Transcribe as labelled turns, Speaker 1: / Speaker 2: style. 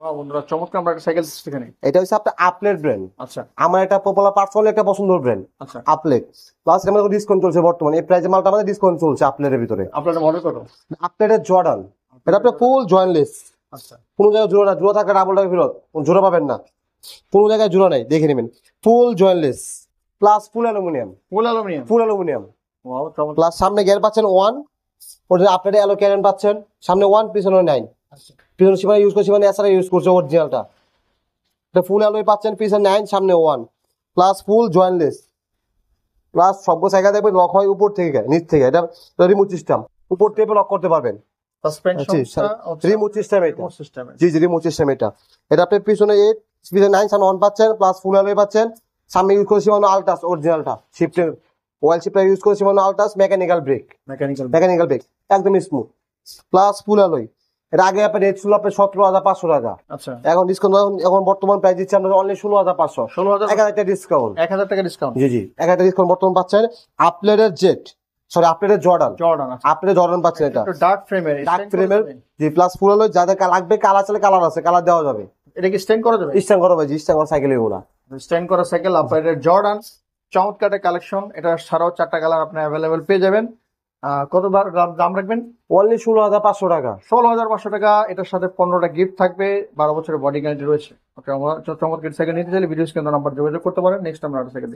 Speaker 1: বন্ধুরা চমৎকার আমরা একটা সাইকেল এখানে।
Speaker 2: এটা হচ্ছে আপনার আপলেট ব্র্যান্ড।
Speaker 1: আচ্ছা
Speaker 2: আমার এটা পপুলার পার্সোনালি একটা পছন্দের ব্র্যান্ড
Speaker 1: আচ্ছা,
Speaker 2: আপলেট। প্লাস আমাদের ডিসকাউন্ট চলছে বর্তমানে, এই প্রাইজে মালটা আমাদের ডিসকাউন্ট চলছে আপলেটের ভিতরে।
Speaker 1: আপনার মডেল কত?
Speaker 2: আপলেটের জর্ডান, এটা আপনার ফুল জয়েন্টলেস,
Speaker 1: আচ্ছা
Speaker 2: কোনো জায়গায় জোড়া না, জোড়া থাকলে ডাবল টাকা ফেরত, জোড়া পাবেন না, কোনো জায়গায় জোড়া নাই, দেখে নেবেন। Full jointless plus full aluminium,
Speaker 1: full aluminium.
Speaker 2: Full aluminium
Speaker 1: wow চমৎকার।
Speaker 2: প্লাস সামনে গিয়ার পাচ্ছেন 1, ওটা আপলেটে অ্যালো ক্যারেন পাচ্ছেন, সামনে 1 পিছনে 9,
Speaker 1: আচ্ছা
Speaker 2: পিছনে সীমানা ইউজ করছে, মানে এছাড়া ইউজ করছে অরিজিনালটা। এটা ফুল অ্যালোয় পাচ্ছেন, পিছনে 9 সামনে 1 প্লাস ফুল জয়েন্টলেস প্লাস সব জায়গা দেখবেন লক হয় উপর থেকে নিচ থেকে, এটা রিমোট সিস্টেম, উপর থেকে লক করতে পারবেন।
Speaker 1: সাসপেনশনটা
Speaker 2: রিমোট সিস্টেম এটা,
Speaker 1: রিমোট সিস্টেম।
Speaker 2: জি জি রিমোট সিস্টেম এটা। এটা আপনি পিছনে 8 পিছনে 9 সামনে 1 পাচ্ছেন প্লাস ফুল অ্যালোয় পাচ্ছেন, সামনে ইউজ করেছি মানে আলটাস অরিজিনালটা, শিফটের ওয়েল শিফটার ইউজ করেছি মানে আলটাস মেকানিক্যাল ব্রেক,
Speaker 1: মেকানিক্যাল
Speaker 2: ব্রেক একদম স্মুথ প্লাস ফুল অ্যালোয়। এটা আগে আপনার রেট ছিল আপনার 17,500 টাকা,
Speaker 1: আচ্ছা
Speaker 2: এখন ডিসকাউন্ট, এখন বর্তমান প্রাইস দিচ্ছি আমরা অনলি 16,500,
Speaker 1: 16,000
Speaker 2: 1000 টাকা ডিসকাউন্ট।
Speaker 1: 1000 টাকা ডিসকাউন্ট।
Speaker 2: জি জি 1000 টাকা ডিসকাউন্ট বর্তমান পাচ্ছেন। আপলেটের জেট, সরি আপলেটের জর্ডান,
Speaker 1: জর্ডান আছে।
Speaker 2: আপলেটের জর্ডান পাচ্ছেন এটা
Speaker 1: একটু ডার্ক ফ্রেমের,
Speaker 2: ডার্ক ফ্রেমের, জি প্লাস ফুল অ্যালোয়, যাদের লাগবে কালার চাইলে কালার আছে, কালার দেওয়া যাবে।
Speaker 1: এটা কি স্ট্যান্ড করা যাবে?
Speaker 2: স্ট্যান্ড করা ভাই, স্ট্যান্ড করা সাইকেল এগুলা।
Speaker 1: স্ট্যান্ড করা সাইকেল আপনাদের জর্ডান, চমৎকার কালেকশন। এটা সারাও 4টা কালার আপনি অ্যাভেলেবেল পেয়ে যাবেন। কতবার দাম রাখবেন?
Speaker 2: অনলি 16,500 টাকা।
Speaker 1: 16,500 টাকা। এটার সাথে 15টা গিফট থাকবে, 12 বছরের বডি গ্যারান্টি রয়েছে। চমৎকার সাইকেল নিতে চাইলে ভিডিও স্ক্রিনে নাম্বার যোগাযোগ করতে পারেন। নেক্সট আমরা আরো সাইকেল